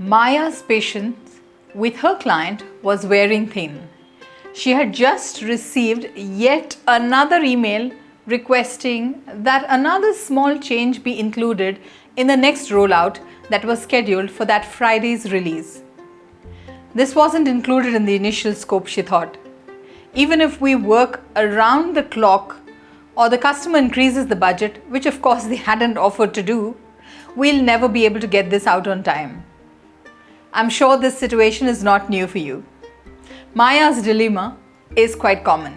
Maya's patience with her client was wearing thin. She had just received yet another email requesting that another small change be included in the next rollout that was scheduled for that Friday's release. This wasn't included in the initial scope, she thought. Even if we work around the clock or the customer increases the budget, which of course they hadn't offered to do, we'll never be able to get this out on time. I'm sure this situation is not new for you. Maya's dilemma is quite common.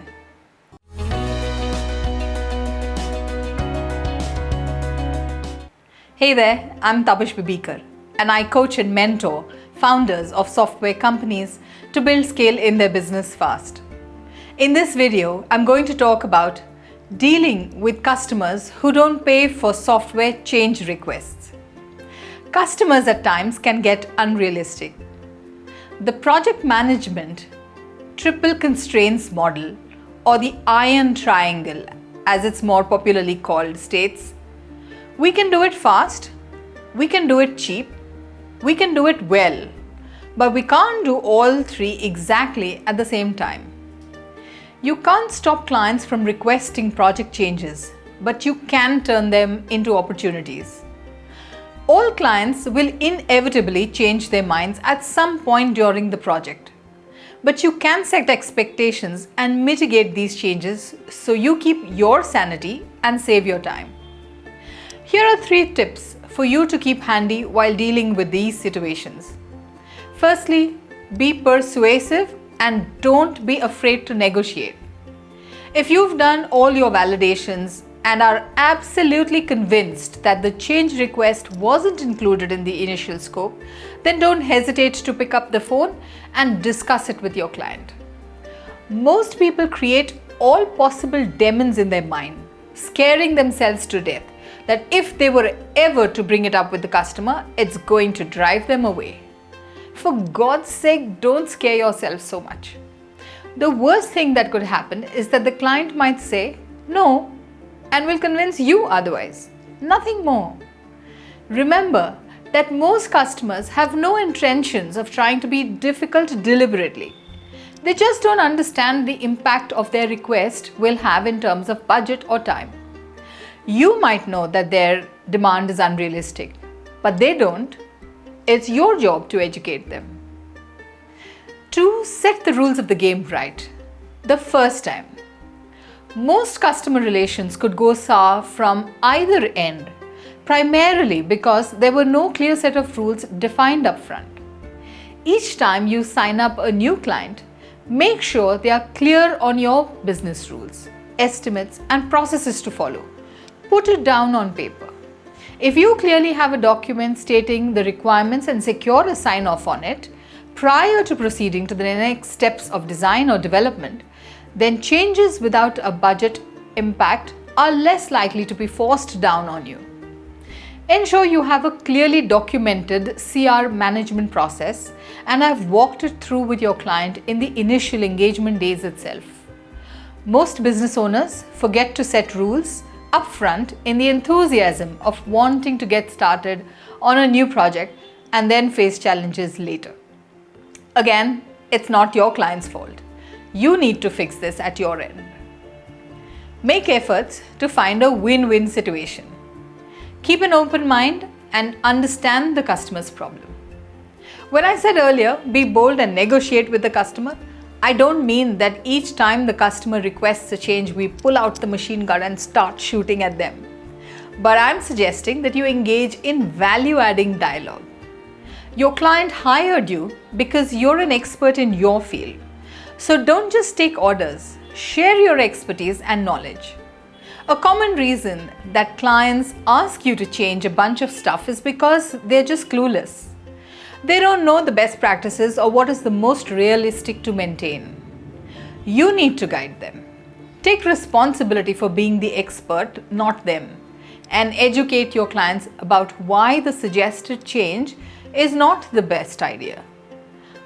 Hey there, I'm Tabish Bibikar, and I coach and mentor founders of software companies to build scale in their business fast. In this video, I'm going to talk about dealing with customers who don't pay for software change requests. Customers at times can get unrealistic. The project management triple constraints model, or the iron triangle as it's more popularly called, states we can do it fast, we can do it cheap, we can do it well, but we can't do all three exactly at the same time. You can't stop clients from requesting project changes, but you can turn them into opportunities. All clients will inevitably change their minds at some point during the project, but you can set expectations and mitigate these changes so you keep your sanity and save your time. Here are 3 tips for you to keep handy while dealing with these situations. Firstly, be persuasive and don't be afraid to negotiate. If you've done all your validations and are absolutely convinced that the change request wasn't included in the initial scope, then don't hesitate to pick up the phone and discuss it with your client. Most people create all possible demons in their mind, scaring themselves to death that if they were ever to bring it up with the customer, it's going to drive them away. For God's sake, don't scare yourself so much. The worst thing that could happen is that the client might say no and will convince you otherwise. Nothing more. Remember that most customers have no intentions of trying to be difficult deliberately. They just don't understand the impact of their request will have in terms of budget or time. You might know that their demand is unrealistic, but they don't. It's your job to educate them. 2. Set the rules of the game right. The first time. Most customer relations could go sour from either end, primarily because there were no clear set of rules defined upfront. Each time you sign up a new client, make sure they are clear on your business rules, estimates, and processes to follow. Put it down on paper. If you clearly have a document stating the requirements and secure a sign-off on it prior to proceeding to the next steps of design or development, then changes without a budget impact are less likely to be forced down on you. Ensure you have a clearly documented CR management process and have walked it through with your client in the initial engagement days itself. Most business owners forget to set rules upfront in the enthusiasm of wanting to get started on a new project and then face challenges later. Again, it's not your client's fault. You need to fix this at your end. Make efforts to find a win-win situation. Keep an open mind and understand the customer's problem. When I said earlier, be bold and negotiate with the customer, I don't mean that each time the customer requests a change, we pull out the machine gun and start shooting at them. But I'm suggesting that you engage in value-adding dialogue. Your client hired you because you're an expert in your field. So don't just take orders, share your expertise and knowledge. A common reason that clients ask you to change a bunch of stuff is because they're just clueless. They don't know the best practices or what is the most realistic to maintain. You need to guide them. Take responsibility for being the expert, not them, and educate your clients about why the suggested change is not the best idea.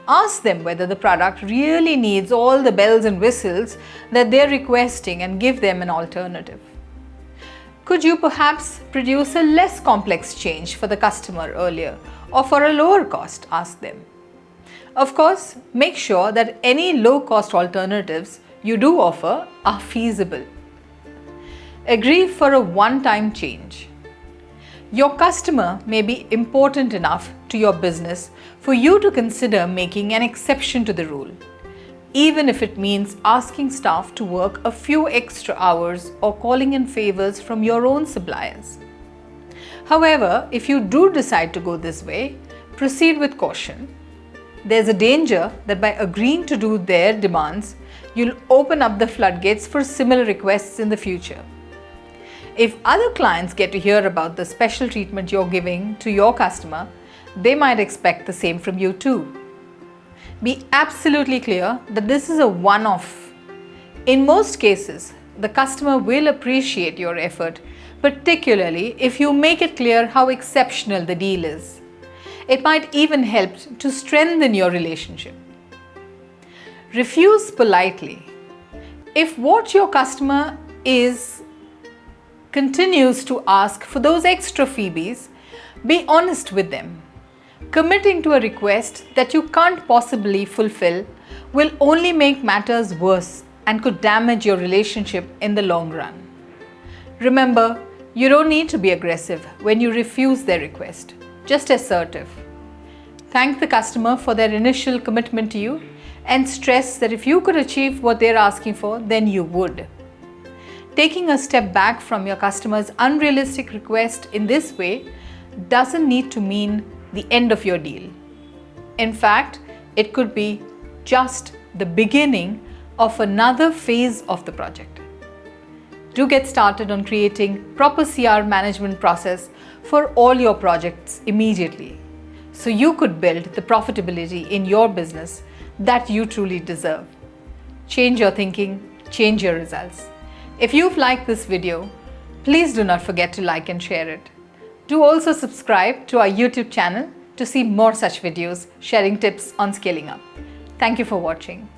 Ask them whether the product really needs all the bells and whistles that they're requesting and give them an alternative. Could you perhaps produce a less complex change for the customer earlier or for a lower cost? Ask them. Of course, make sure that any low-cost alternatives you do offer are feasible. Agree for a one-time change. Your customer may be important enough to your business for you to consider making an exception to the rule, even if it means asking staff to work a few extra hours or calling in favors from your own suppliers. However, if you do decide to go this way, proceed with caution. There's a danger that by agreeing to do their demands, you'll open up the floodgates for similar requests in the future. If other clients get to hear about the special treatment you're giving to your customer, they might expect the same from you too. Be absolutely clear that this is a one-off. In most cases, the customer will appreciate your effort, particularly if you make it clear how exceptional the deal is. It might even help to strengthen your relationship. Refuse politely. If what your customer continues to ask for those extra freebies, be honest with them. Committing to a request that you can't possibly fulfill will only make matters worse and could damage your relationship in the long run. Remember, you don't need to be aggressive when you refuse their request, just assertive. Thank the customer for their initial commitment to you and stress that if you could achieve what they're asking for, then you would. Taking a step back from your customer's unrealistic request in this way doesn't need to mean the end of your deal. In fact, it could be just the beginning of another phase of the project. Do get started on creating proper CR management process for all your projects immediately, so you could build the profitability in your business that you truly deserve. Change your thinking, change your results. If you've liked this video, please do not forget to like and share it. Do also subscribe to our YouTube channel to see more such videos sharing tips on scaling up. Thank you for watching.